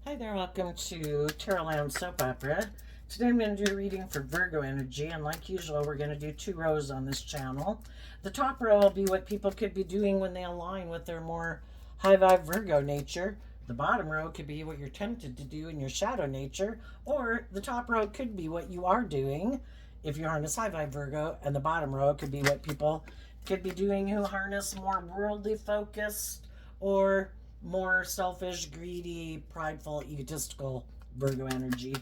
Hi there, welcome to Tarotland Soap Opera. Today I'm going to do a reading for Virgo energy, and like usual, we're going to do 2 rows on this channel. The top row will be what people could be doing when they align with their more high vibe Virgo nature. The bottom row could be what you're tempted to do in your shadow nature, or the top row could be what you are doing if you harness high vibe Virgo, and the bottom row could be what people could be doing who harness more worldly focused or more selfish, greedy, prideful, egotistical Virgo energy.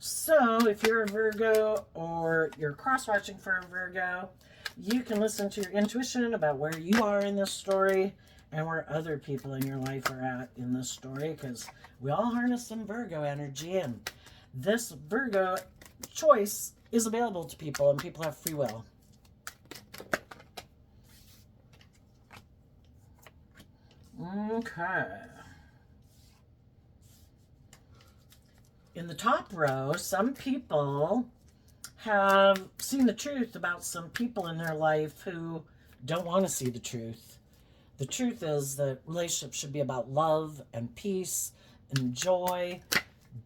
So if you're a Virgo or you're cross-watching for a Virgo, you can listen to your intuition about where you are in this story and where other people in your life are at in this story, because we all harness some Virgo energy, and this Virgo choice is available to people, and people have free will. Okay. In the top row, some people have seen the truth about some people in their life who don't want to see the truth. The truth is that relationships should be about love and peace and joy,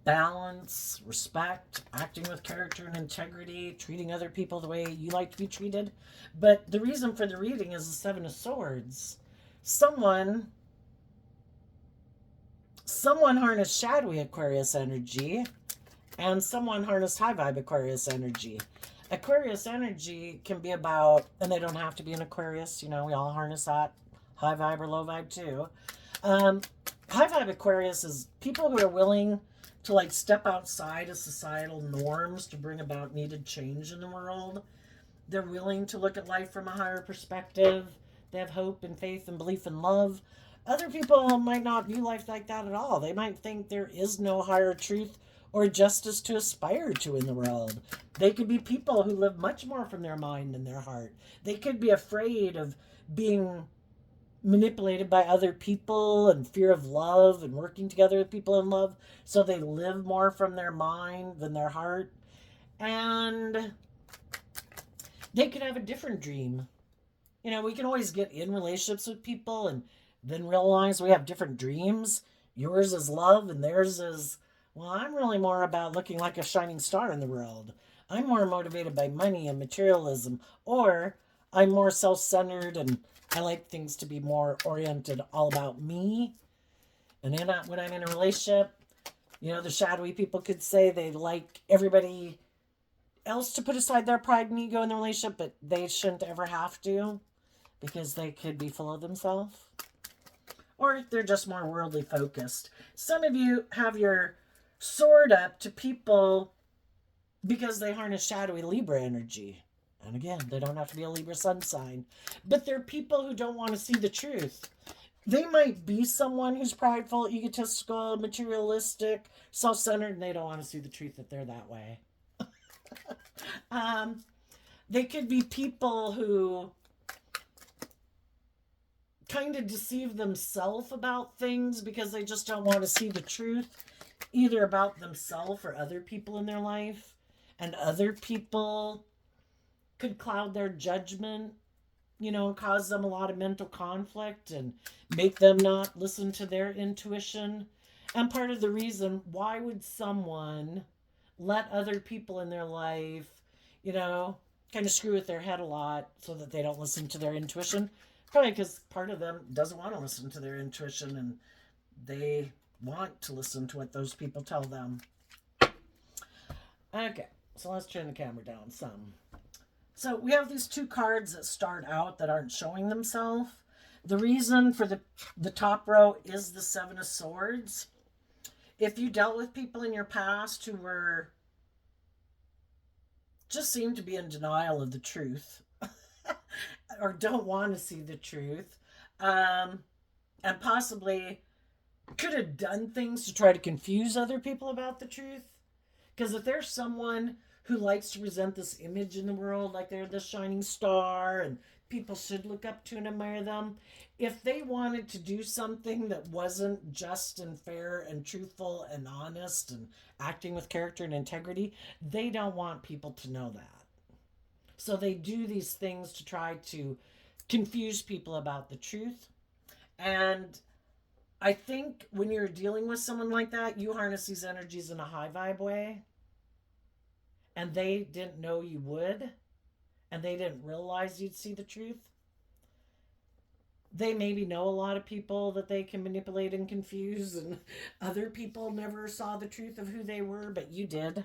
balance, respect, acting with character and integrity, treating other people the way you like to be treated. But the reason for the reading is the Seven of Swords. Someone harnessed shadowy Aquarius energy, and someone harnessed high vibe Aquarius energy. Aquarius energy can be about, and they don't have to be an Aquarius, we all harness that, high vibe or low vibe too. High vibe Aquarius is people who are willing to step outside of societal norms to bring about needed change in the world. They're willing to look at life from a higher perspective. They have hope and faith and belief and love. Other people might not view life like that at all. They might think there is no higher truth or justice to aspire to in the world. They could be people who live much more from their mind than their heart. They could be afraid of being manipulated by other people and fear of love and working together with people in love, so they live more from their mind than their heart. And they could have a different dream. We can always get in relationships with people and then realize we have different dreams. Yours is love and theirs is, well, I'm really more about looking like a shining star in the world. I'm more motivated by money and materialism, or I'm more self-centered and I like things to be more oriented all about me. And then when I'm in a relationship, the shadowy people could say they like everybody else to put aside their pride and ego in the relationship, but they shouldn't ever have to, because they could be full of themselves. Or they're just more worldly focused. Some of you have your sword up to people because they harness shadowy Libra energy. And again, they don't have to be a Libra sun sign. But they're people who don't want to see the truth. They might be someone who's prideful, egotistical, materialistic, self-centered, and they don't want to see the truth that they're that way. They could be people who kind of deceive themselves about things because they just don't want to see the truth, either about themselves or other people in their life. And other people could cloud their judgment, cause them a lot of mental conflict and make them not listen to their intuition. And part of the reason, why would someone let other people in their life, kind of screw with their head a lot so that they don't listen to their intuition? Probably because part of them doesn't want to listen to their intuition, and they want to listen to what those people tell them. Okay, so let's turn the camera down some. So we have these 2 cards that start out that aren't showing themselves. The reason for the top row is the Seven of Swords. If you dealt with people in your past who were just seem to be in denial of the truth or don't want to see the truth, and possibly could have done things to try to confuse other people about the truth. Because if there's someone who likes to present this image in the world like they're the shining star and people should look up to and admire them, if they wanted to do something that wasn't just and fair and truthful and honest and acting with character and integrity, they don't want people to know that. So they do these things to try to confuse people about the truth. And I think when you're dealing with someone like that, you harness these energies in a high vibe way, and they didn't know you would, and they didn't realize you'd see the truth. They maybe know a lot of people that they can manipulate and confuse, and other people never saw the truth of who they were, but you did.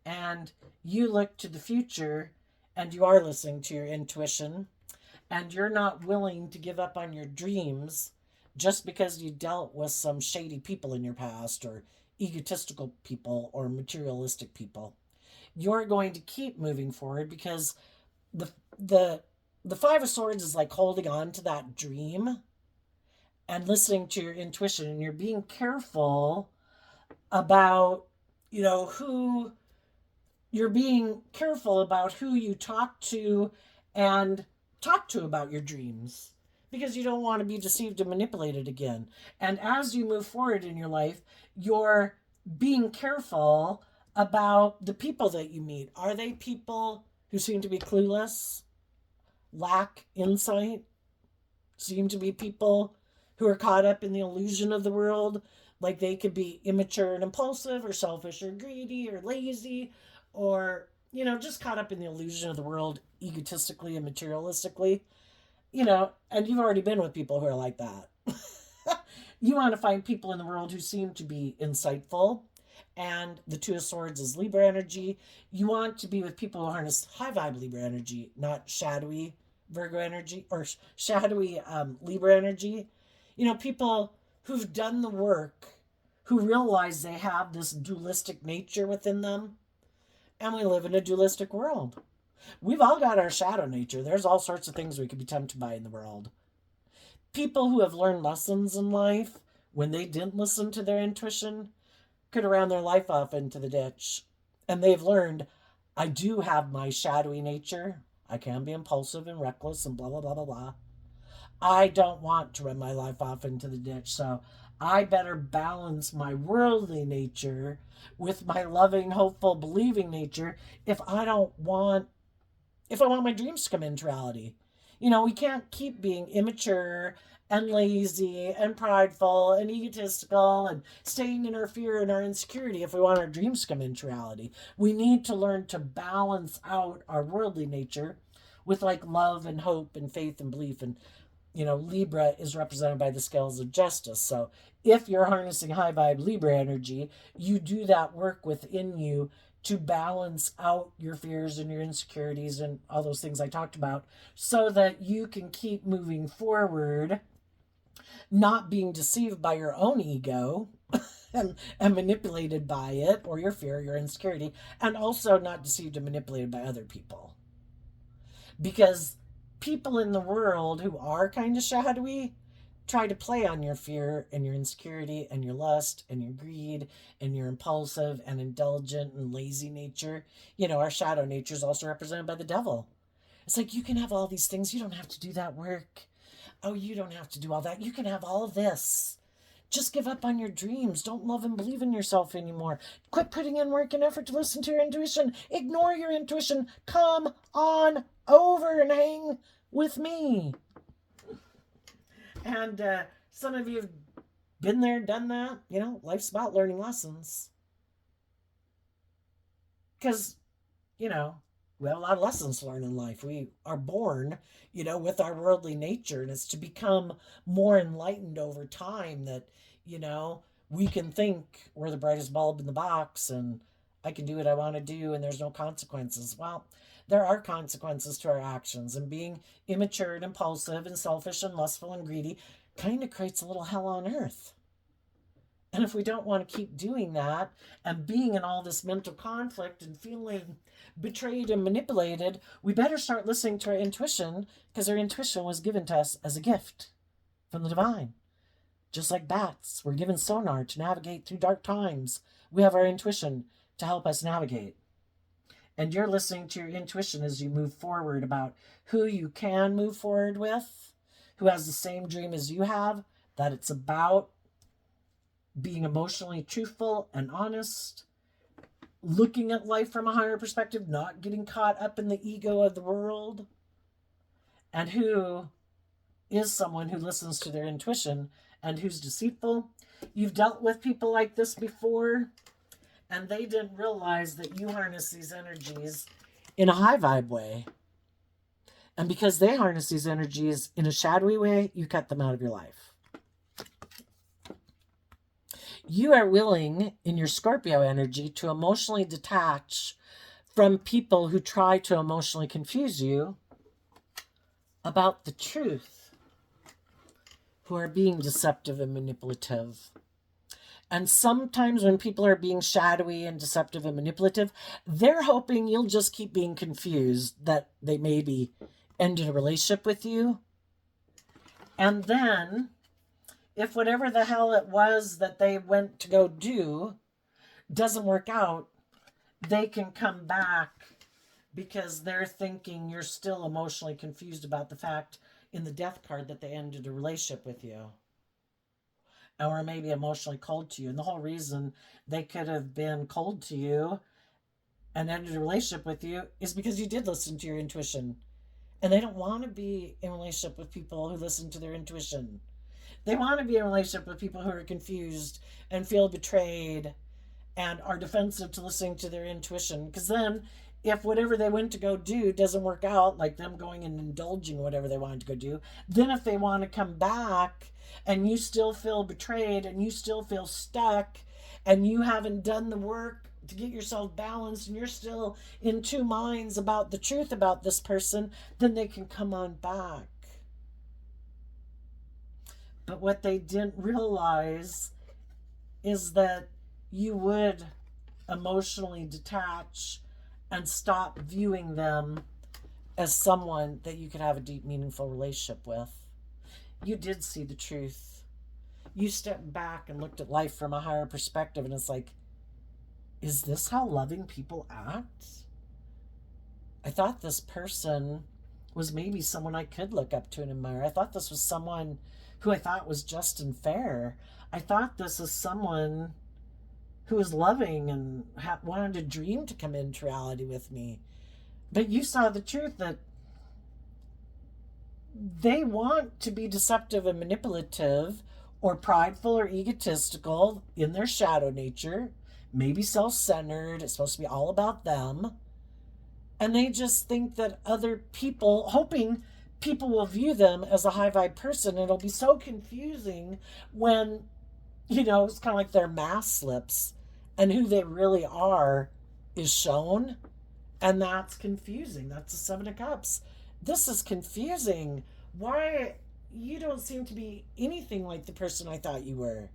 And you look to the future, and you are listening to your intuition, and you're not willing to give up on your dreams just because you dealt with some shady people in your past, or egotistical people, or materialistic people. You're going to keep moving forward because the the the Five of Swords is like holding on to that dream and listening to your intuition, and you're being careful about, who you're being careful about who you and talk to about your dreams, because you don't want to be deceived and manipulated again. And as you move forward in your life, you're being careful about the people that you meet. Are they people who seem to be clueless, lack insight, seem to be people who are caught up in the illusion of the world? Like they could be immature and impulsive, or selfish or greedy or lazy, or, just caught up in the illusion of the world egotistically and materialistically. And you've already been with people who are like that. You want to find people in the world who seem to be insightful. And the Two of Swords is Libra energy. You want to be with people who harness high vibe Libra energy, not shadowy Virgo energy, or shadowy Libra energy. People who've done the work, who realize they have this dualistic nature within them. And we live in a dualistic world. We've all got our shadow nature. There's all sorts of things we could be tempted by in the world. People who have learned lessons in life when they didn't listen to their intuition could have ran their life off into the ditch. And they've learned, I do have my shadowy nature. I can be impulsive and reckless and blah, blah, blah, blah, blah. I don't want to run my life off into the ditch. So I better balance my worldly nature with my loving, hopeful, believing nature if I want my dreams to come into reality. We can't keep being immature and lazy and prideful and egotistical and staying in our fear and our insecurity if we want our dreams to come into reality. We need to learn to balance out our worldly nature with like love and hope and faith and belief. And Libra is represented by the scales of justice. So if you're harnessing high vibe Libra energy, you do that work within you to balance out your fears and your insecurities and all those things I talked about, so that you can keep moving forward, not being deceived by your own ego and manipulated by it, or your fear, your insecurity, and also not deceived and manipulated by other people. Because people in the world who are kind of shadowy try to play on your fear and your insecurity and your lust and your greed and your impulsive and indulgent and lazy nature. Our shadow nature is also represented by the devil. It's like, you can have all these things. You don't have to do that work. Oh, you don't have to do all that. You can have all of this. Just give up on your dreams. Don't love and believe in yourself anymore. Quit putting in work and effort to listen to your intuition. Ignore your intuition. Come on over and hang with me. And some of you have been there, done that. Life's about learning lessons. Because, we have a lot of lessons to learn in life. We are born, with our worldly nature, and it's to become more enlightened over time that, we can think we're the brightest bulb in the box and I can do what I want to do and there's no consequences. Well, there are consequences to our actions, and being immature and impulsive and selfish and lustful and greedy kind of creates a little hell on earth. And if we don't want to keep doing that and being in all this mental conflict and feeling betrayed and manipulated, we better start listening to our intuition, because our intuition was given to us as a gift from the divine. Just like bats, we're given sonar to navigate through dark times. We have our intuition to help us navigate. And you're listening to your intuition as you move forward about who you can move forward with, who has the same dream as you have, that it's about being emotionally truthful and honest, looking at life from a higher perspective, not getting caught up in the ego of the world, and who is someone who listens to their intuition and who's deceitful. You've dealt with people like this before, and they didn't realize that you harness these energies in a high vibe way. And because they harness these energies in a shadowy way, you cut them out of your life. You are willing, in your Scorpio energy, to emotionally detach from people who try to emotionally confuse you about the truth, who are being deceptive and manipulative. And sometimes when people are being shadowy and deceptive and manipulative, they're hoping you'll just keep being confused, that they maybe ended a relationship with you. And then, if whatever the hell it was that they went to go do doesn't work out, they can come back because they're thinking you're still emotionally confused about the fact in the death card that they ended a relationship with you. Or maybe emotionally cold to you. And the whole reason they could have been cold to you and ended a relationship with you is because you did listen to your intuition. And they don't want to be in a relationship with people who listen to their intuition. They want to be in a relationship with people who are confused and feel betrayed and are defensive to listening to their intuition. Because then, if whatever they went to go do doesn't work out, like them going and indulging whatever they wanted to go do, then if they want to come back and you still feel betrayed and you still feel stuck and you haven't done the work to get yourself balanced and you're still in two minds about the truth about this person, then they can come on back. But what they didn't realize is that you would emotionally detach and stop viewing them as someone that you could have a deep, meaningful relationship with. You did see the truth. You stepped back and looked at life from a higher perspective, and it's like, is this how loving people act? I thought this person was maybe someone I could look up to and admire. I thought this was someone who I thought was just and fair. I thought this was someone who was loving and wanted a dream to come into reality with me. But you saw the truth that they want to be deceptive and manipulative or prideful or egotistical in their shadow nature, maybe self-centered. It's supposed to be all about them. And they just think that other people, hoping people will view them as a high vibe person. It'll be so confusing when, it's kind of like their mask slips and who they really are is shown. And that's confusing. That's the Seven of Cups. This is confusing. Why you don't seem to be anything like the person I thought you were.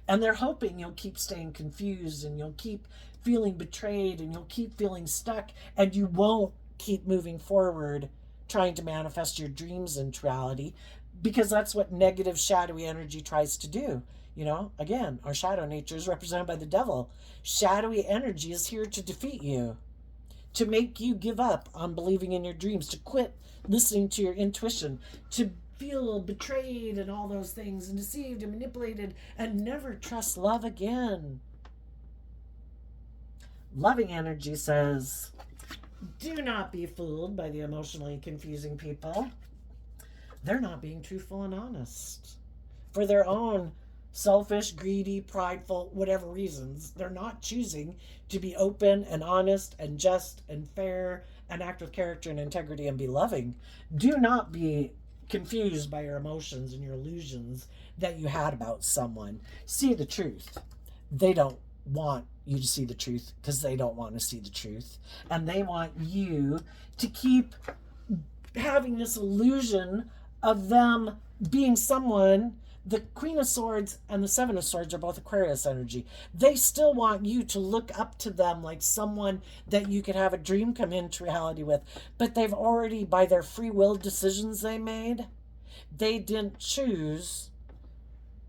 And they're hoping you'll keep staying confused and you'll keep feeling betrayed and you'll keep feeling stuck and you won't keep moving forward trying to manifest your dreams into reality, because that's what negative shadowy energy tries to do. Again, our shadow nature is represented by the devil. Shadowy energy is here to defeat you, to make you give up on believing in your dreams, to quit listening to your intuition, to feel betrayed and all those things and deceived and manipulated and never trust love again. Loving energy says, do not be fooled by the emotionally confusing people. They're not being truthful and honest. For their own selfish, greedy, prideful, whatever reasons, they're not choosing to be open and honest and just and fair and act with character and integrity and be loving. Do not be confused by your emotions and your illusions that you had about someone. See the truth. They don't want you to see the truth because they don't want to see the truth. And they want you to keep having this illusion of them being someone. The Queen of Swords and the Seven of Swords are both Aquarius energy. They still want you to look up to them like someone that you could have a dream come into reality with. But they've already, by their free will decisions they made, they didn't choose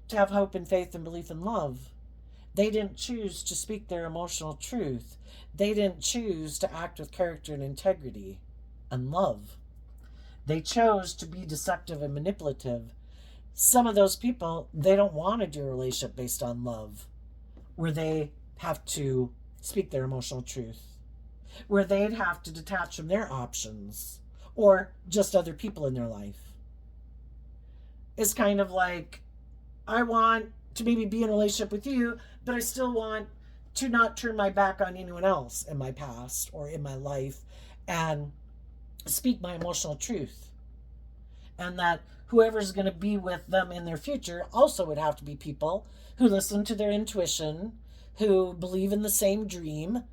to have hope and faith and belief and love. They didn't choose to speak their emotional truth. They didn't choose to act with character and integrity and love. They chose to be deceptive and manipulative. Some of those people, they don't want to do a relationship based on love, where they have to speak their emotional truth, where they'd have to detach from their options or just other people in their life. It's kind of like I want to maybe be in a relationship with you, but I still want to not turn my back on anyone else in my past or in my life and speak my emotional truth. And that whoever's going to be with them in their future also would have to be people who listen to their intuition, who believe in the same dream,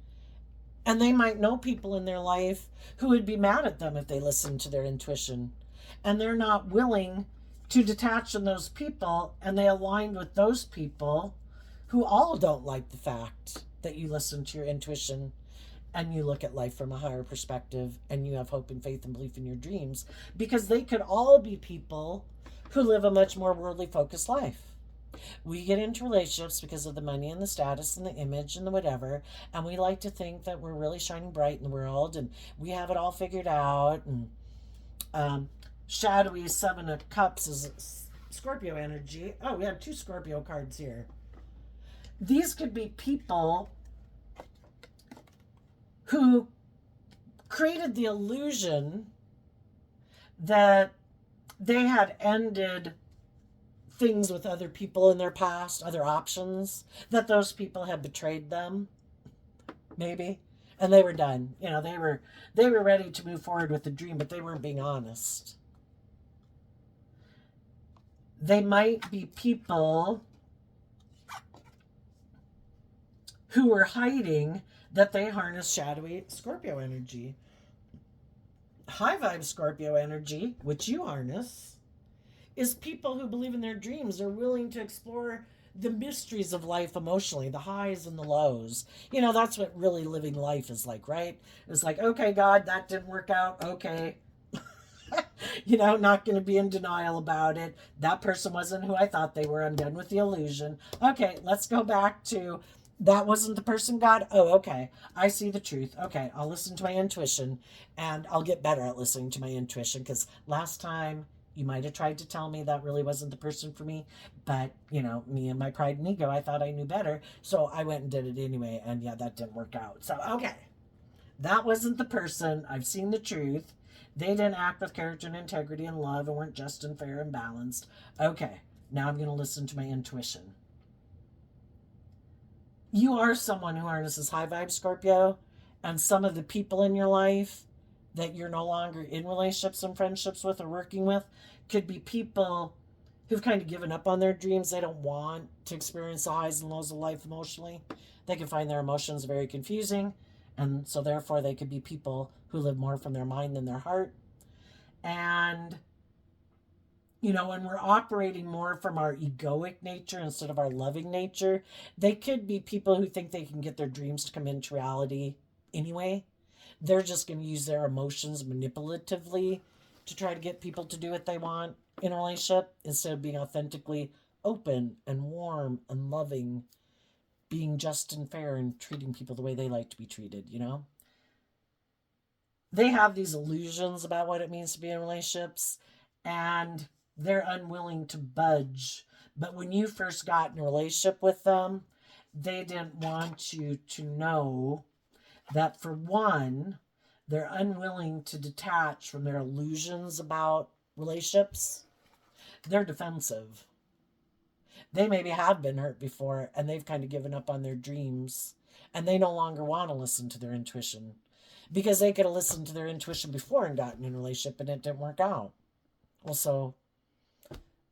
and they might know people in their life who would be mad at them if they listened to their intuition. And they're not willing to detach from those people, and they aligned with those people who all don't like the fact that you listen to your intuition and you look at life from a higher perspective and you have hope and faith and belief in your dreams, because they could all be people who live a much more worldly focused life. We get into relationships because of the money and the status and the image and the whatever, and we like to think that we're really shining bright in the world and we have it all figured out. And um, shadowy Seven of Cups is Scorpio energy. Oh, we have two Scorpio cards here. These could be people who created the illusion that they had ended things with other people in their past, other options, that those people had betrayed them, maybe, and they were done. You know, they were ready to move forward with the dream, but they weren't being honest. They might be people who were hiding that they harness shadowy Scorpio energy. High vibe Scorpio energy, which you harness, is people who believe in their dreams, are willing to explore the mysteries of life emotionally, the highs and the lows. You know, that's what really living life is like, right? It's like, okay, God, that didn't work out. Okay. You know, not going to be in denial about it. That person wasn't who I thought they were. I'm done with the illusion. Okay, let's go back to that wasn't the person, God. Oh, okay. I see the truth. Okay, I'll listen to my intuition and I'll get better at listening to my intuition, because last time you might have tried to tell me that really wasn't the person for me, but you know, me and my pride and ego, I thought I knew better. So I went and did it anyway. And yeah, that didn't work out. So, okay, that wasn't the person. I've seen the truth. They didn't act with character and integrity and love and weren't just and fair and balanced. Okay, now I'm going to listen to my intuition. You are someone who harnesses high vibe Scorpio, and some of the people in your life that you're no longer in relationships and friendships with or working with could be people who've kind of given up on their dreams. They don't want to experience the highs and lows of life emotionally. They can find their emotions very confusing, and so therefore they could be people who live more from their mind than their heart. And you know, when we're operating more from our egoic nature instead of our loving nature, they could be people who think they can get their dreams to come into reality anyway. They're just going to use their emotions manipulatively to try to get people to do what they want in a relationship, instead of being authentically open and warm and loving, being just and fair and treating people the way they like to be treated, you know? They have these illusions about what it means to be in relationships, and they're unwilling to budge. But when you first got in a relationship with them, they didn't want you to know that, for one, they're unwilling to detach from their illusions about relationships. They're defensive. They maybe have been hurt before and they've kind of given up on their dreams, and they no longer want to listen to their intuition, because they could have listened to their intuition before and gotten in a relationship and it didn't work out. Well, so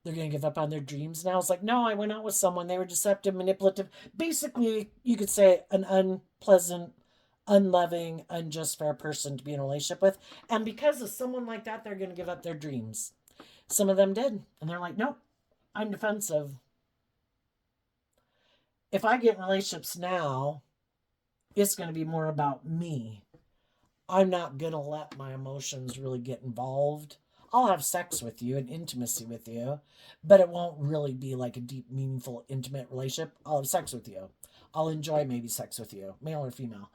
they're going to give up on their dreams now. It's like, no, I went out with someone. They were deceptive, manipulative. Basically, you could say an unpleasant, unloving, unjust, fair person to be in a relationship with. And because of someone like that, they're going to give up their dreams. Some of them did. And they're like, nope, I'm defensive. If I get in relationships now, it's going to be more about me. I'm not going to let my emotions really get involved. I'll have sex with you and intimacy with you, but it won't really be like a deep, meaningful, intimate relationship. I'll have sex with you. I'll enjoy maybe sex with you, male or female.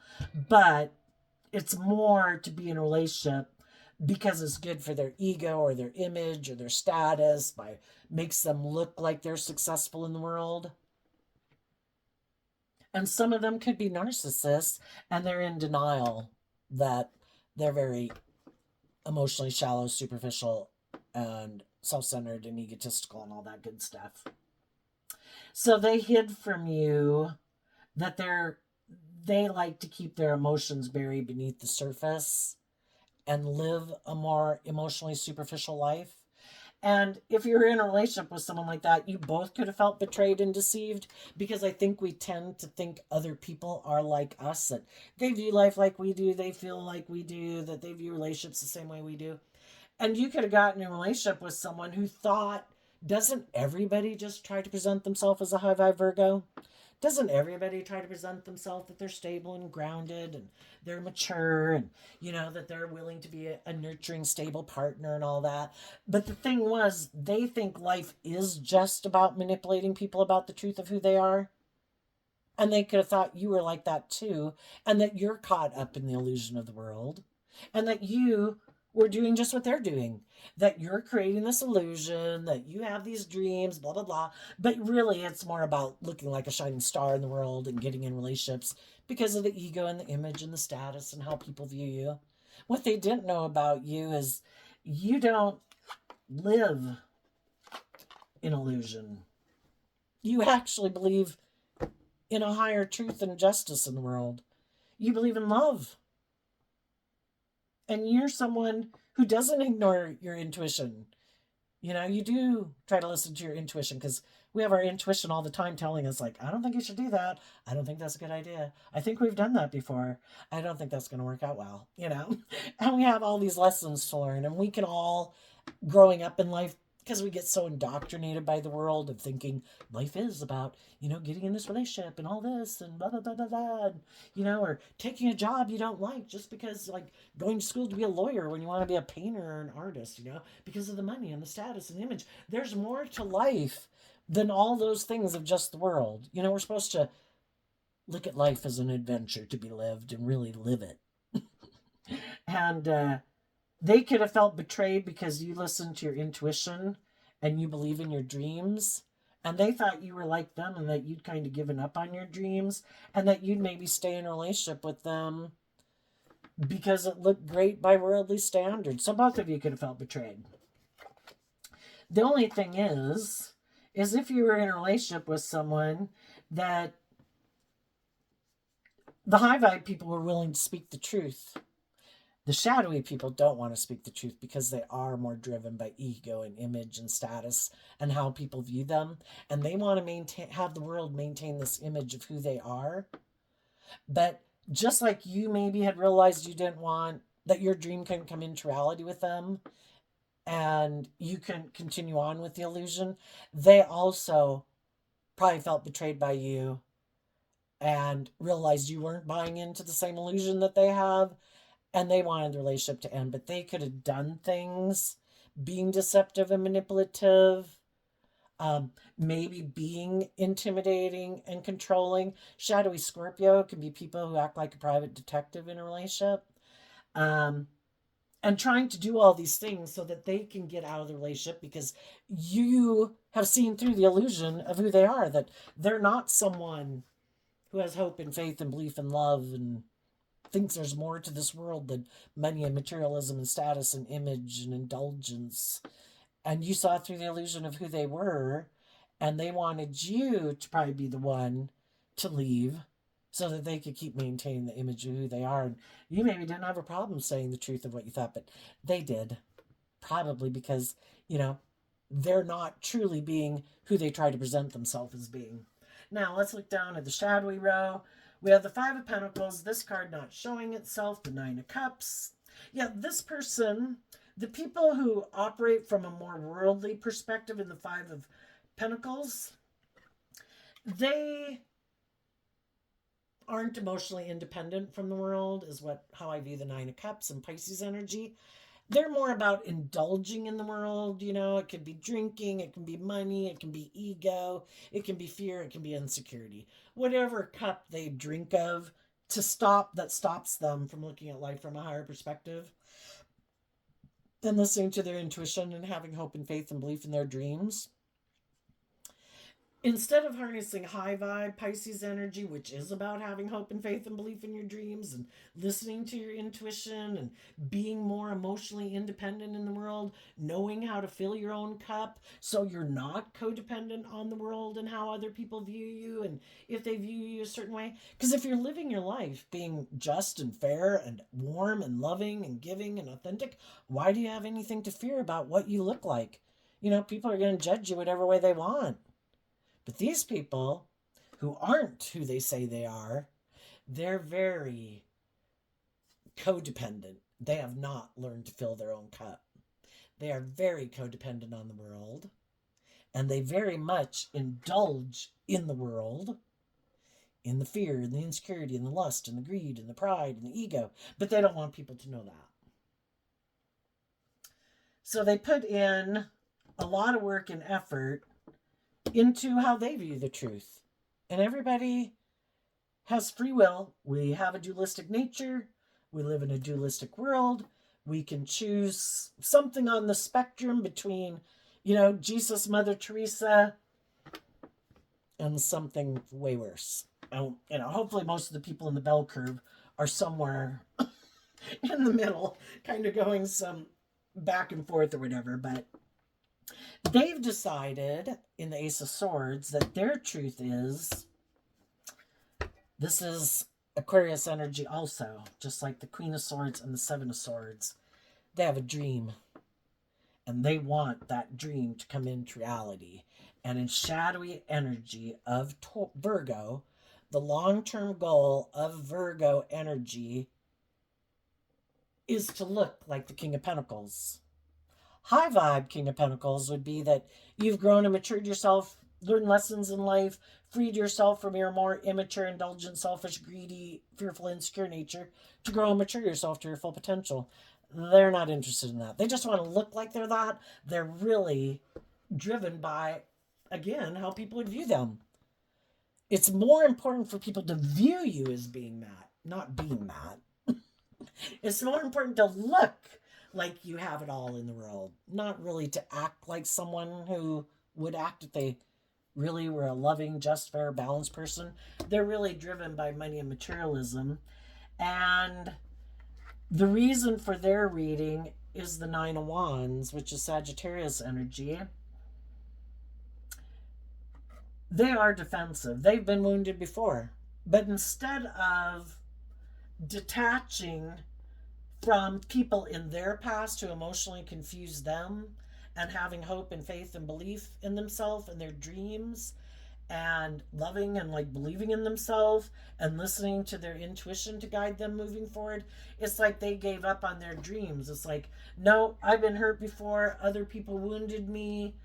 But it's more to be in a relationship because it's good for their ego or their image or their status, by makes them look like they're successful in the world. And some of them could be narcissists, and they're in denial that they're very emotionally shallow, superficial, and self centered and egotistical and all that good stuff. So they hid from you that they like to keep their emotions buried beneath the surface and live a more emotionally superficial life. And if you're in a relationship with someone like that, you both could have felt betrayed and deceived, because I think we tend to think other people are like us, that they view life like we do, they feel like we do, that they view relationships the same way we do. And you could have gotten in a relationship with someone who thought, doesn't everybody just try to present themselves as a high vibe Virgo? Doesn't everybody try to present themselves that they're stable and grounded and they're mature, and that they're willing to be a nurturing, stable partner and all that? But the thing was, they think life is just about manipulating people about the truth of who they are. And they could have thought you were like that too, and that you're caught up in the illusion of the world, and that you were doing just what they're doing, that you're creating this illusion, that you have these dreams, blah, blah, blah. But really, it's more about looking like a shining star in the world and getting in relationships because of the ego and the image and the status and how people view you. What they didn't know about you is you don't live in illusion. You actually believe in a higher truth and justice in the world. You believe in love. And you're someone who doesn't ignore your intuition. You do try to listen to your intuition, because we have our intuition all the time telling us, like, I don't think you should do that. I don't think that's a good idea. I think we've done that before. I don't think that's going to work out well. And we have all these lessons to learn, and we can all, growing up in life, because we get so indoctrinated by the world of thinking life is about, getting in this relationship and all this and blah, blah, blah, blah, blah, or taking a job you don't like just because, like, going to school to be a lawyer when you want to be a painter or an artist, because of the money and the status and the image. There's more to life than all those things of just the world. We're supposed to look at life as an adventure to be lived and really live it. And they could have felt betrayed because you listened to your intuition and you believe in your dreams. And they thought you were like them and that you'd kind of given up on your dreams and that you'd maybe stay in a relationship with them because it looked great by worldly standards. So both of you could have felt betrayed. The only thing is if you were in a relationship with someone that the high vibe people were willing to speak the truth. The shadowy people don't want to speak the truth because they are more driven by ego and image and status and how people view them. And they want to have the world maintain this image of who they are. But just like you maybe had realized you didn't want that your dream couldn't come into reality with them and you can continue on with the illusion, they also probably felt betrayed by you and realized you weren't buying into the same illusion that they have, and they wanted the relationship to end. But they could have done things being deceptive and manipulative, maybe being intimidating and controlling. Shadowy Scorpio can be people who act like a private detective in a relationship, and trying to do all these things so that they can get out of the relationship because you have seen through the illusion of who they are, that they're not someone who has hope and faith and belief and love and thinks there's more to this world than money and materialism and status and image and indulgence. And you saw through the illusion of who they were, and they wanted you to probably be the one to leave so that they could keep maintaining the image of who they are. And you maybe didn't have a problem saying the truth of what you thought, but they did. Probably because, they're not truly being who they try to present themselves as being. Now, let's look down at the shadowy row. We have the Five of Pentacles, this card not showing itself, the Nine of Cups. Yeah, this person, the people who operate from a more worldly perspective in the Five of Pentacles, they aren't emotionally independent from the world, is how I view the Nine of Cups and Pisces energy. They're more about indulging in the world. It could be drinking, it can be money, it can be ego, it can be fear, it can be insecurity. Whatever cup they drink of that stops them from looking at life from a higher perspective and listening to their intuition and having hope and faith and belief in their dreams. Instead of harnessing high vibe Pisces energy, which is about having hope and faith and belief in your dreams and listening to your intuition and being more emotionally independent in the world, knowing how to fill your own cup so you're not codependent on the world and how other people view you and if they view you a certain way. Because if you're living your life being just and fair and warm and loving and giving and authentic, why do you have anything to fear about what you look like? You know, people are going to judge you whatever way they want. But these people who aren't who they say they are, they're very codependent. They have not learned to fill their own cup. They are very codependent on the world, and they very much indulge in the world, in the fear and the insecurity and the lust and the greed and the pride and the ego, but they don't want people to know that. So they put in a lot of work and effort into how they view the truth. And everybody has free will. We have a dualistic nature. We live in a dualistic world. We can choose something on the spectrum between, Jesus, Mother Teresa, and something way worse. Hopefully most of the people in the bell curve are somewhere in the middle, kind of going some back and forth or whatever, but they've decided in the Ace of Swords that their truth is, this is Aquarius energy also, just like the Queen of Swords and the Seven of Swords. They have a dream, and they want that dream to come into reality. And in shadowy energy of Virgo, the long-term goal of Virgo energy is to look like the King of Pentacles. High vibe King of Pentacles would be that you've grown and matured yourself, learned lessons in life, freed yourself from your more immature, indulgent, selfish, greedy, fearful, insecure nature to grow and mature yourself to your full potential. They're not interested in that. They just want to look like they're that. They're really driven by, again, how people would view them. It's more important for people to view you as being that, not being that. It's more important to look like you have it all in the world, not really to act like someone who would act if they really were a loving, just, fair, balanced person. They're really driven by money and materialism. And the reason for their reading is the Nine of Wands, which is Sagittarius energy. They are defensive. They've been wounded before. But instead of detaching from people in their past who emotionally confuse them and having hope and faith and belief in themselves and their dreams and loving and believing in themselves and listening to their intuition to guide them moving forward, it's like they gave up on their dreams. It's like, no, I've been hurt before. Other people wounded me.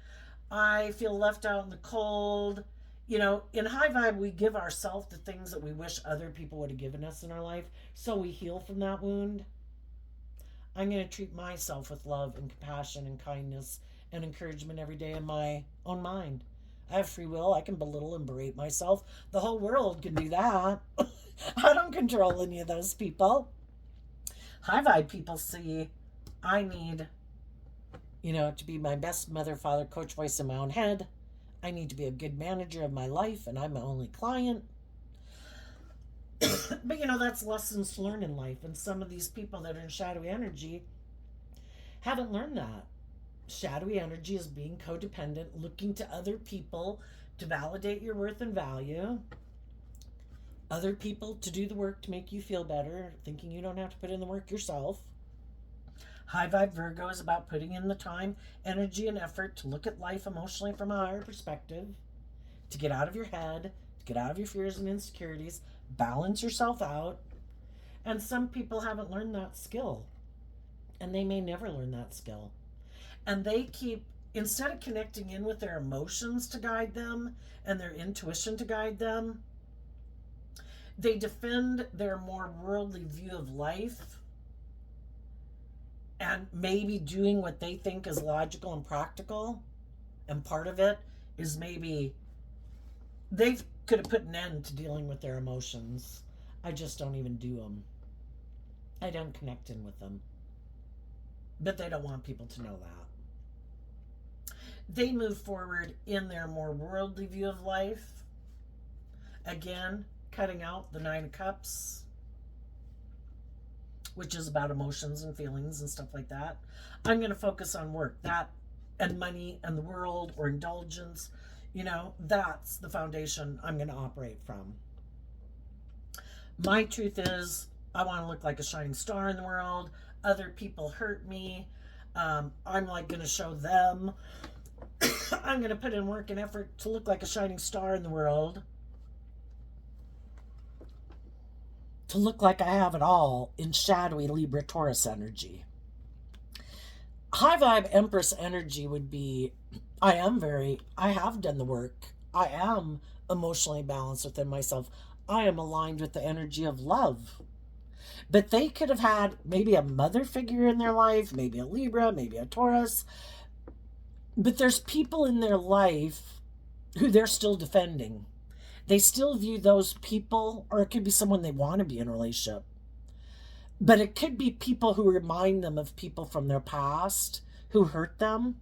I feel left out in the cold. In high vibe, we give ourselves the things that we wish other people would have given us in our life, so we heal from that wound. I'm going to treat myself with love and compassion and kindness and encouragement every day in my own mind. I have free will. I can belittle and berate myself. The whole world can do that. I don't control any of those people. High vibe people see, I need, to be my best mother, father, coach, voice in my own head. I need to be a good manager of my life, and I'm my only client. But that's lessons to learn in life. And some of these people that are in shadowy energy haven't learned that. Shadowy energy is being codependent, looking to other people to validate your worth and value. Other people to do the work to make you feel better, thinking you don't have to put in the work yourself. High vibe Virgo is about putting in the time, energy, and effort to look at life emotionally from a higher perspective, to get out of your head, to get out of your fears and insecurities, balance yourself out. And some people haven't learned that skill, and they may never learn that skill. And they keep, instead of connecting in with their emotions to guide them and their intuition to guide them, they defend their more worldly view of life and maybe doing what they think is logical and practical. And part of it is maybe they could have put an end to dealing with their emotions. I just don't even do them. I don't connect in with them. But they don't want people to know that. They move forward in their more worldly view of life. Again, cutting out the Nine of Cups, which is about emotions and feelings and stuff like that. I'm going to focus on work, that, and money and the world, or indulgence. That's the foundation I'm going to operate from. My truth is, I want to look like a shining star in the world. Other people hurt me. I'm like going to show them. I'm going to put in work and effort to look like a shining star in the world. To look like I have it all in shadowy Libra Taurus energy. High vibe Empress energy would be, I have done the work. I am emotionally balanced within myself. I am aligned with the energy of love. But they could have had maybe a mother figure in their life, maybe a Libra, maybe a Taurus. But there's people in their life who they're still defending. They still view those people, or it could be someone they want to be in a relationship. But it could be people who remind them of people from their past who hurt them.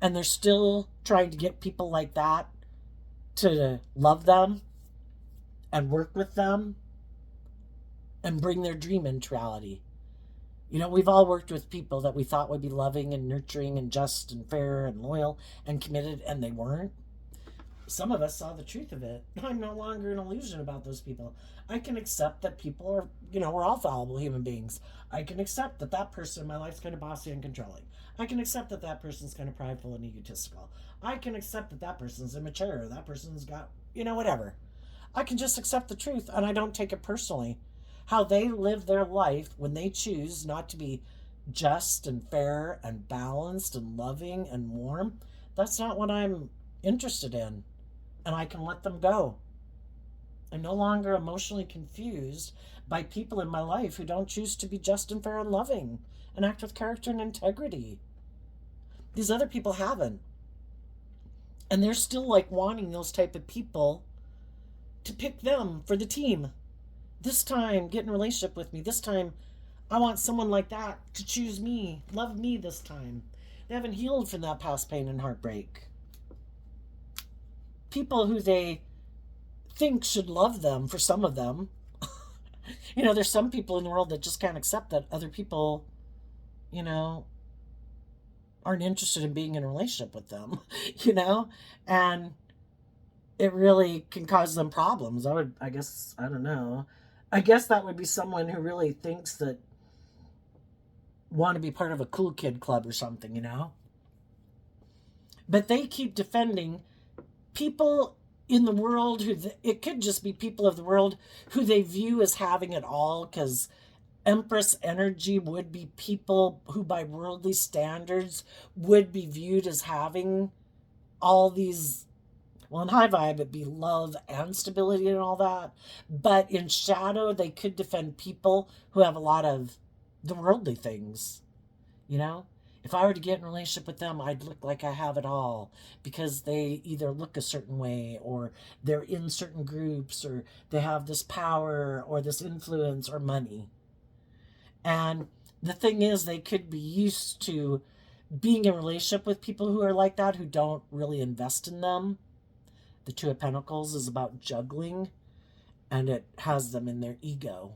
And they're still trying to get people like that to love them and work with them and bring their dream into reality. We've all worked with people that we thought would be loving and nurturing and just and fair and loyal and committed, and they weren't. Some of us saw the truth of it. I'm no longer an illusion about those people. I can accept that people are, we're all fallible human beings. I can accept that that person in my life is kind of bossy and controlling. I can accept that that person's kind of prideful and egotistical. I can accept that that person's immature. That person's got, whatever. I can just accept the truth, and I don't take it personally. How they live their life when they choose not to be just and fair and balanced and loving and warm, that's not what I'm interested in. And I can let them go. I'm no longer emotionally confused by people in my life who don't choose to be just and fair and loving and act with character and integrity. These other people haven't. And they're still like wanting those type of people to pick them for the team. This time, get in a relationship with me. This time, I want someone like that to choose me, love me this time. They haven't healed from that past pain and heartbreak. People who they think should love them, for some of them. There's some people in the world that just can't accept that other people, aren't interested in being in a relationship with them, and it really can cause them problems. I don't know. I guess that would be someone who really thinks that want to be part of a cool kid club or something, But they keep defending people in the world it could just be people of the world who they view as having it all, because Empress energy would be people who by worldly standards would be viewed as having all these, well, in high vibe it'd be love and stability and all that, but in shadow they could defend people who have a lot of the worldly things. If I were to get in a relationship with them, I'd look like I have it all, because they either look a certain way, or they're in certain groups, or they have this power or this influence or money. And the thing is, they could be used to being in a relationship with people who are like that, who don't really invest in them. The Two of Pentacles is about juggling, and it has them in their ego.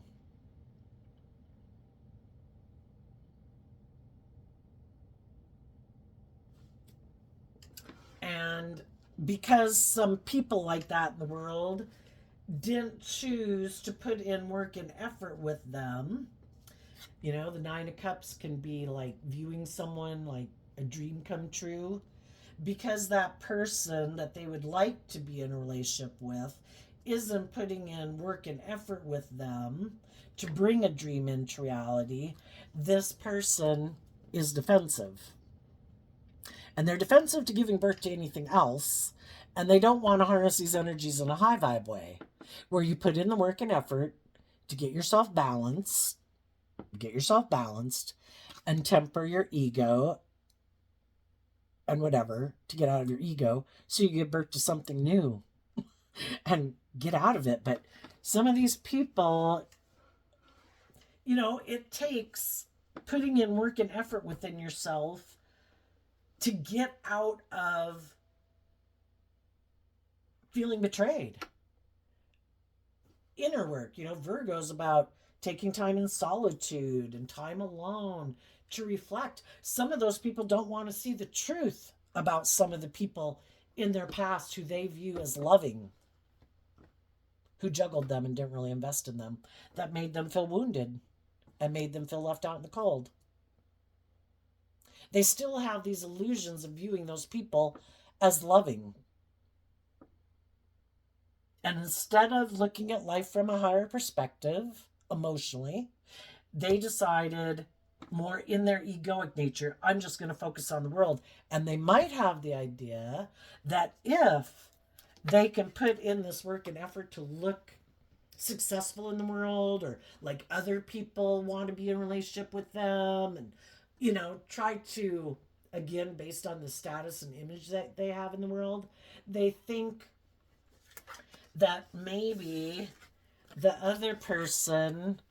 And because some people like that in the world didn't choose to put in work and effort with them, the Nine of Cups can be like viewing someone like a dream come true, because that person that they would like to be in a relationship with isn't putting in work and effort with them to bring a dream into reality. This person is defensive. And they're defensive to giving birth to anything else. And they don't want to harness these energies in a high vibe way, where you put in the work and effort to get yourself balanced, and temper your ego and whatever to get out of your ego, so you give birth to something new and get out of it. But some of these people, it takes putting in work and effort within yourself to get out of feeling betrayed. Inner work, Virgo's about taking time in solitude and time alone to reflect. Some of those people don't want to see the truth about some of the people in their past who they view as loving, who juggled them and didn't really invest in them, that made them feel wounded and made them feel left out in the cold. They still have these illusions of viewing those people as loving. And instead of looking at life from a higher perspective, emotionally, they decided, more in their egoic nature, I'm just going to focus on the world. And they might have the idea that if they can put in this work and effort to look successful in the world, or like other people want to be in a relationship with them, and try to, again, based on the status and image that they have in the world, they think that maybe the other person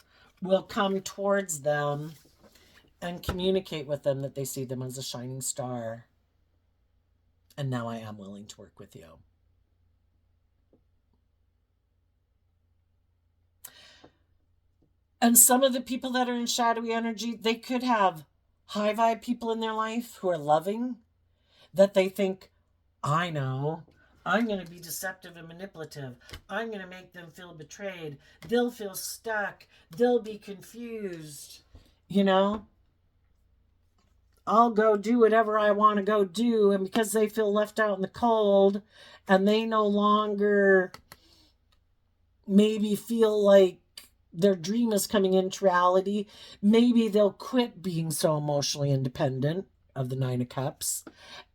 will come towards them and communicate with them that they see them as a shining star. And now I am willing to work with you. And some of the people that are in shadowy energy, they could have high vibe people in their life who are loving, that they think, I know, I'm going to be deceptive and manipulative. I'm going to make them feel betrayed. They'll feel stuck. They'll be confused. I'll go do whatever I want to go do. And because they feel left out in the cold and they no longer maybe feel like their dream is coming into reality, maybe they'll quit being so emotionally independent of the Nine of Cups,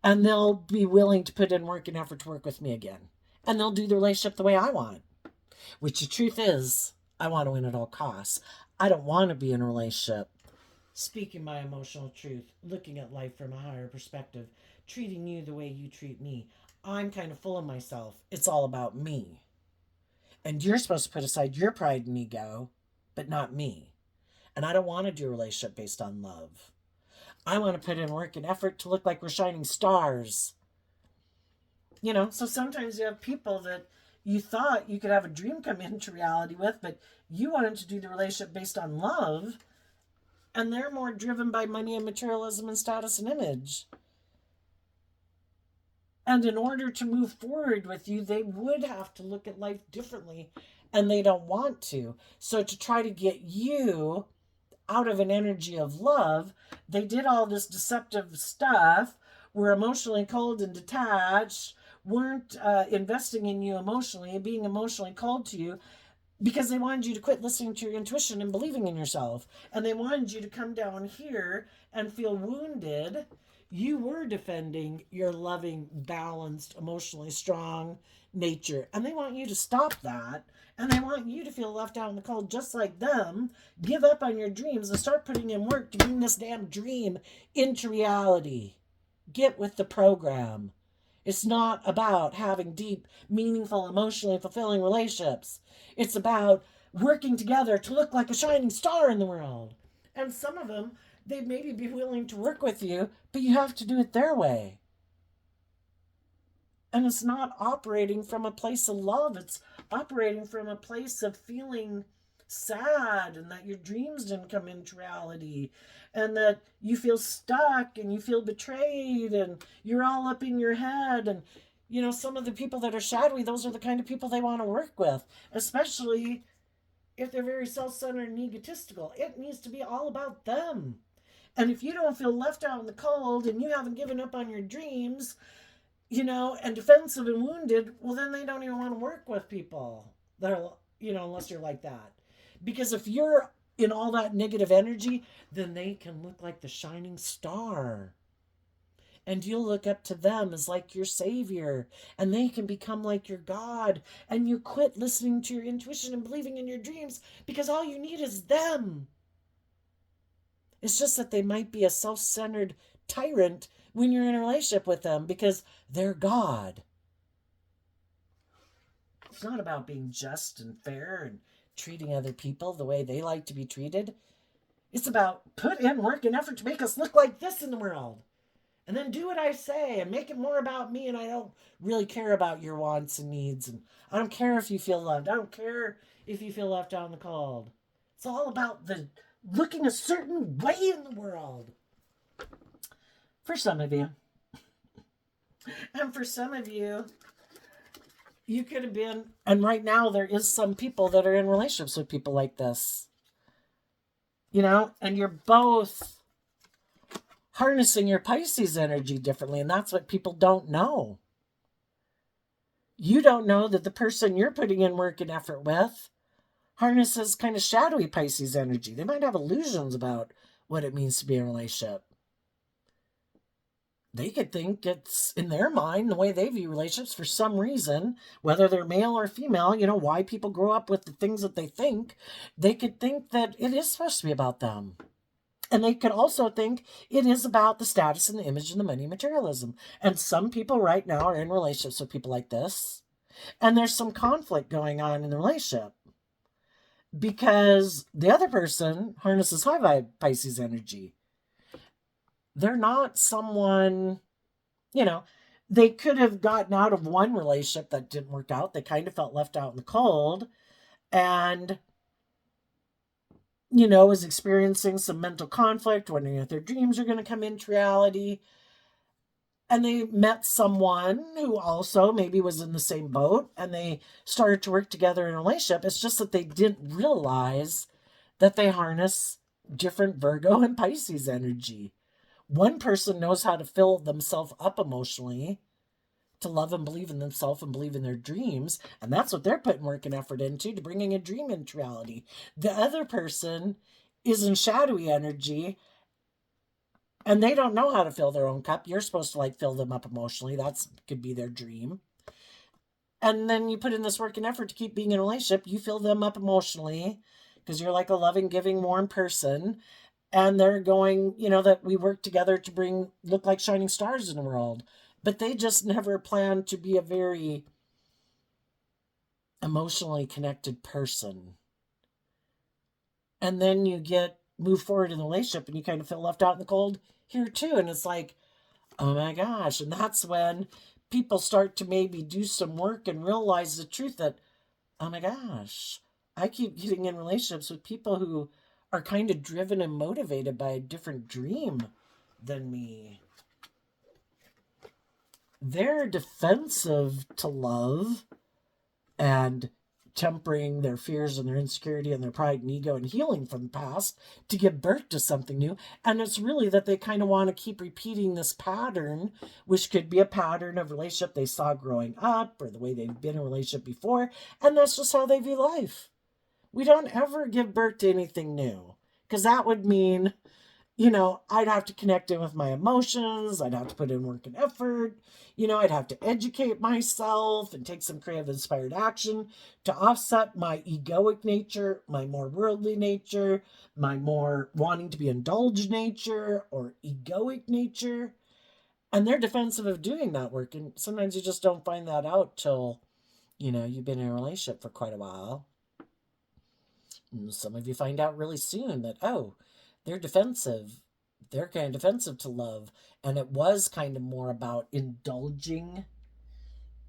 and they'll be willing to put in work and effort to work with me again. And they'll do the relationship the way I want. Which the truth is, I want to win at all costs. I don't want to be in a relationship speaking my emotional truth, looking at life from a higher perspective, treating you the way you treat me. I'm kind of full of myself. It's all about me. And you're supposed to put aside your pride and ego, but not me. And I don't want to do a relationship based on love. I want to put in work and effort to look like we're shining stars. So sometimes you have people that you thought you could have a dream come into reality with, but you wanted to do the relationship based on love, and they're more driven by money and materialism and status and image. And in order to move forward with you, they would have to look at life differently, and they don't want to. So to try to get you out of an energy of love, they did all this deceptive stuff, were emotionally cold and detached, weren't investing in you emotionally, being emotionally cold to you, because they wanted you to quit listening to your intuition and believing in yourself. And they wanted you to come down here and feel wounded. You were defending your loving, balanced, emotionally strong nature. And they want you to stop that. And they want you to feel left out in the cold just like them. Give up on your dreams and start putting in work to bring this damn dream into reality. Get with the program. It's not about having deep, meaningful, emotionally fulfilling relationships. It's about working together to look like a shining star in the world. And some of them, they maybe be willing to work with you, but you have to do it their way. And it's not operating from a place of love. It's operating from a place of feeling sad and that your dreams didn't come into reality and that you feel stuck and you feel betrayed and you're all up in your head. And some of the people that are shadowy, those are the kind of people they want to work with, especially if they're very self-centered and egotistical. It needs to be all about them. And if you don't feel left out in the cold and you haven't given up on your dreams, and defensive and wounded, well, then they don't even want to work with people that are, unless you're like that. Because if you're in all that negative energy, then they can look like the shining star. And you'll look up to them as like your savior. And they can become like your God. And you quit listening to your intuition and believing in your dreams because all you need is them. It's just that they might be a self-centered tyrant when you're in a relationship with them because they're God. It's not about being just and fair and treating other people the way they like to be treated. It's about put in work and effort to make us look like this in the world. And then do what I say and make it more about me. And I don't really care about your wants and needs. And I don't care if you feel loved. I don't care if you feel left out in the cold. It's all about the looking a certain way in the world. For some of you. And for some of you, you could have been, and right now there is some people that are in relationships with people like this. You know, and you're both harnessing your Pisces energy differently, and that's what people don't know. You don't know that the person you're putting in work and effort with harnesses kind of shadowy Pisces energy. They might have illusions about what it means to be in a relationship. They could think it's, in their mind, the way they view relationships for some reason, whether they're male or female, you know, why people grow up with the things that they think, they could think that it is supposed to be about them. And they could also think it is about the status and the image and the money and materialism. And some people right now are in relationships with people like this. And there's some conflict going on in the relationship. Because the other person harnesses high vibe Pisces energy. They're not someone, you know, they could have gotten out of one relationship that didn't work out. They kind of felt left out in the cold. And you know, was experiencing some mental conflict, wondering if their dreams are going to come into reality. And they met someone who also maybe was in the same boat, and they started to work together in a relationship. It's just that they didn't realize that they harness different Virgo and Pisces energy. One person knows how to fill themselves up emotionally, to love and believe in themselves and believe in their dreams. And that's what they're putting work and effort into, to bringing a dream into reality. The other person is in shadowy energy and they don't know how to fill their own cup. You're supposed to like fill them up emotionally. That's could be their dream. And then you put in this work and effort to keep being in a relationship. You fill them up emotionally because you're like a loving, giving, warm person. And they're going, you know, that we work together to look like shining stars in the world. But they just never planned to be a very emotionally connected person. And then you move forward in the relationship and you kind of feel left out in the cold here too. And it's like, oh my gosh. And that's when people start to maybe do some work and realize the truth that, oh my gosh, I keep getting in relationships with people who are kind of driven and motivated by a different dream than me. They're defensive to love and tempering their fears and their insecurity and their pride and ego and healing from the past to give birth to something new. And it's really that they kind of want to keep repeating this pattern, which could be a pattern of relationship they saw growing up or the way they've been in a relationship before. And that's just how they view life. We don't ever give birth to anything new, because that would mean, you know, I'd have to connect in with my emotions. I'd have to put in work and effort. You know, I'd have to educate myself and take some creative inspired action to offset my egoic nature, my more worldly nature, my more wanting to be indulged nature or egoic nature. And they're defensive of doing that work. And sometimes you just don't find that out till, you know, you've been in a relationship for quite a while. And some of you find out really soon that, oh, they're defensive. They're kind of defensive to love. And it was kind of more about indulging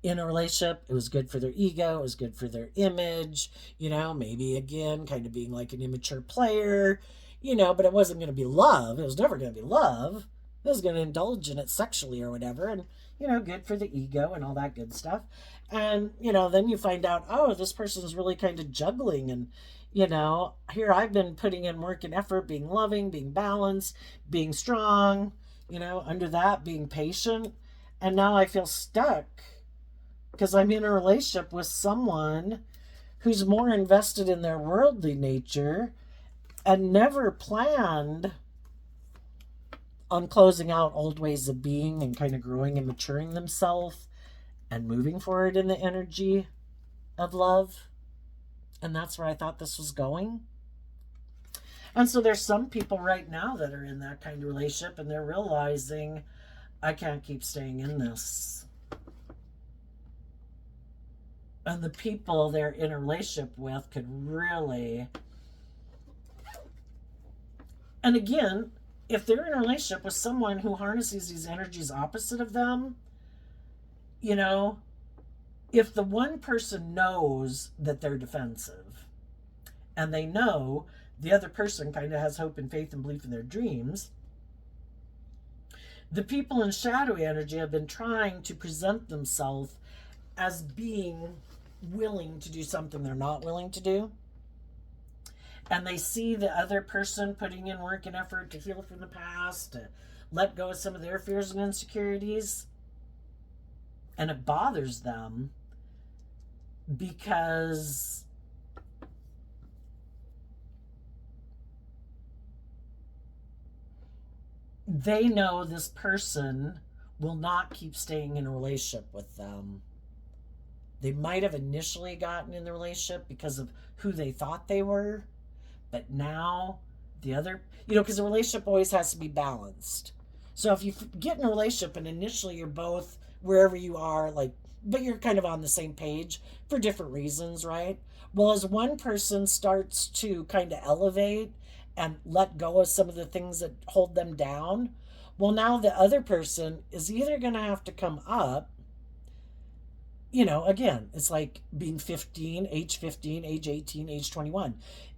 in a relationship. It was good for their ego. It was good for their image. You know, maybe again, kind of being like an immature player, you know, but it wasn't going to be love. It was never going to be love. It was going to indulge in it sexually or whatever. And, you know, good for the ego and all that good stuff. And, you know, then you find out, oh, this person's really kind of juggling. And, you know, here I've been putting in work and effort, being loving, being balanced, being strong, you know, under that, being patient. And now I feel stuck because I'm in a relationship with someone who's more invested in their worldly nature and never planned on closing out old ways of being and kind of growing and maturing themselves and moving forward in the energy of love. And that's where I thought this was going. And so there's some people right now that are in that kind of relationship and they're realizing, I can't keep staying in this. And the people they're in a relationship with could really... And again, if they're in a relationship with someone who harnesses these energies opposite of them, you know, if the one person knows that they're defensive and they know the other person kind of has hope and faith and belief in their dreams, the people in shadowy energy have been trying to present themselves as being willing to do something they're not willing to do. And they see the other person putting in work and effort to heal from the past, to let go of some of their fears and insecurities. And it bothers them because they know this person will not keep staying in a relationship with them. They might have initially gotten in the relationship because of who they thought they were, but now the other, because the relationship always has to be balanced. So if you get in a relationship and initially you're both wherever you are, like, but you're kind of on the same page for different reasons, right? Well, as one person starts to kind of elevate and let go of some of the things that hold them down, well, now the other person is either going to have to come up. Again, it's like being 15, age 18, age 21.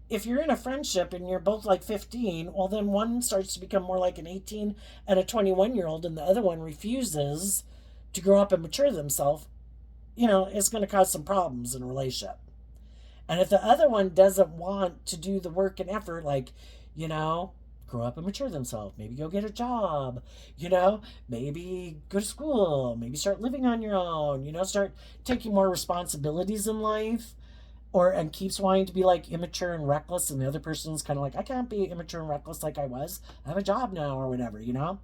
If you're in a friendship and you're both like 15, well, then one starts to become more like an 18 and a 21-year-old, and the other one refuses to grow up and mature themselves, it's going to cause some problems in a relationship. And if the other one doesn't want to do the work and effort, like, grow up and mature themselves, maybe go get a job, maybe go to school, maybe start living on your own, start taking more responsibilities in life, and keeps wanting to be like immature and reckless, and the other person's kind of like, I can't be immature and reckless like I was. I have a job now, or whatever, the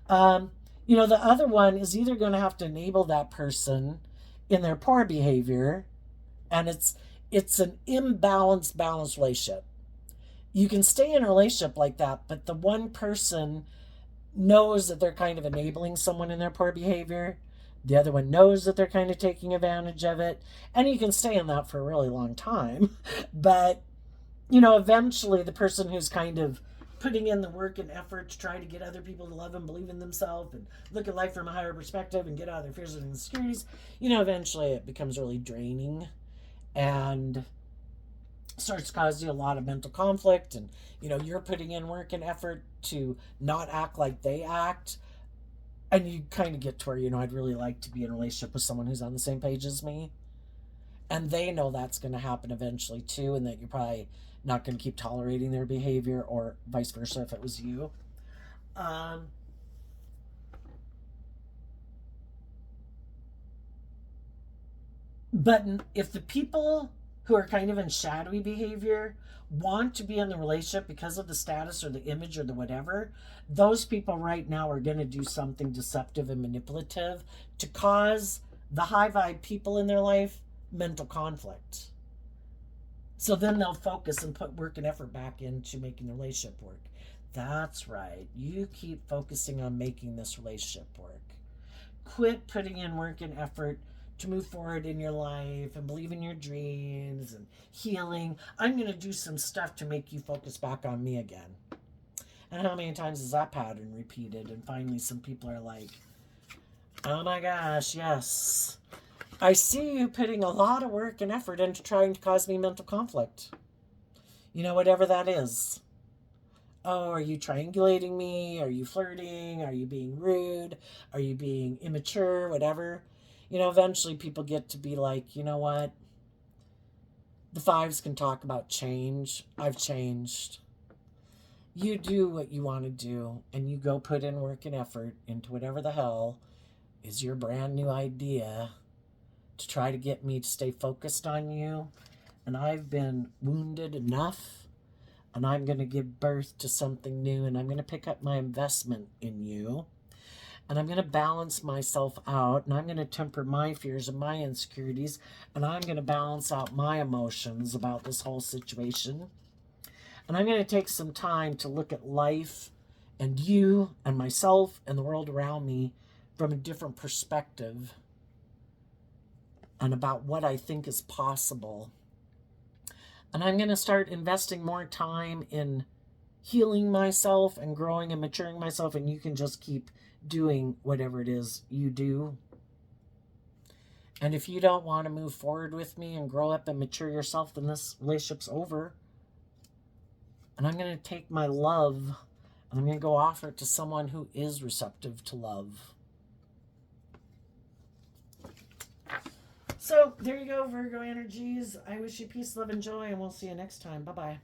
other one is either going to have to enable that person in their poor behavior, and it's an imbalanced, balanced relationship. You can stay in a relationship like that, but the one person knows that they're kind of enabling someone in their poor behavior. The other one knows that they're kind of taking advantage of it. And you can stay in that for a really long time. But, eventually the person who's kind of putting in the work and effort to try to get other people to love and believe in themselves and look at life from a higher perspective and get out of their fears and insecurities, eventually it becomes really draining and starts causing a lot of mental conflict. And you're putting in work and effort to not act like they act, and you kind of get to where I'd really like to be in a relationship with someone who's on the same page as me, and they know that's going to happen eventually too, and that you're probably not going to keep tolerating their behavior, or vice versa if it was you. But if the people who are kind of in shadowy behavior want to be in the relationship because of the status or the image or the whatever, those people right now are going to do something deceptive and manipulative to cause the high vibe people in their life mental conflict. So then they'll focus and put work and effort back into making the relationship work. That's right. You keep focusing on making this relationship work. Quit putting in work and effort to move forward in your life and believe in your dreams and healing. I'm going to do some stuff to make you focus back on me again. And how many times is that pattern repeated? And finally some people are like, oh my gosh, yes. I see you putting a lot of work and effort into trying to cause me mental conflict. Whatever that is. Oh, are you triangulating me? Are you flirting? Are you being rude? Are you being immature? Whatever. Eventually people get to be like, you know what? The fives can talk about change. I've changed. You do what you want to do, and you go put in work and effort into whatever the hell is your brand new idea to try to get me to stay focused on you. And I've been wounded enough, and I'm going to give birth to something new, and I'm going to pick up my investment in you. And I'm going to balance myself out, and I'm going to temper my fears and my insecurities, and I'm going to balance out my emotions about this whole situation. And I'm going to take some time to look at life and you and myself and the world around me from a different perspective, and about what I think is possible. And I'm going to start investing more time in healing myself and growing and maturing myself, and you can just keep doing whatever it is you do. And if you don't want to move forward with me and grow up and mature yourself, then this relationship's over. And I'm going to take my love and I'm going to go offer it to someone who is receptive to love. So there you go, Virgo energies. I wish you peace, love, and joy, and we'll see you next time. Bye-bye.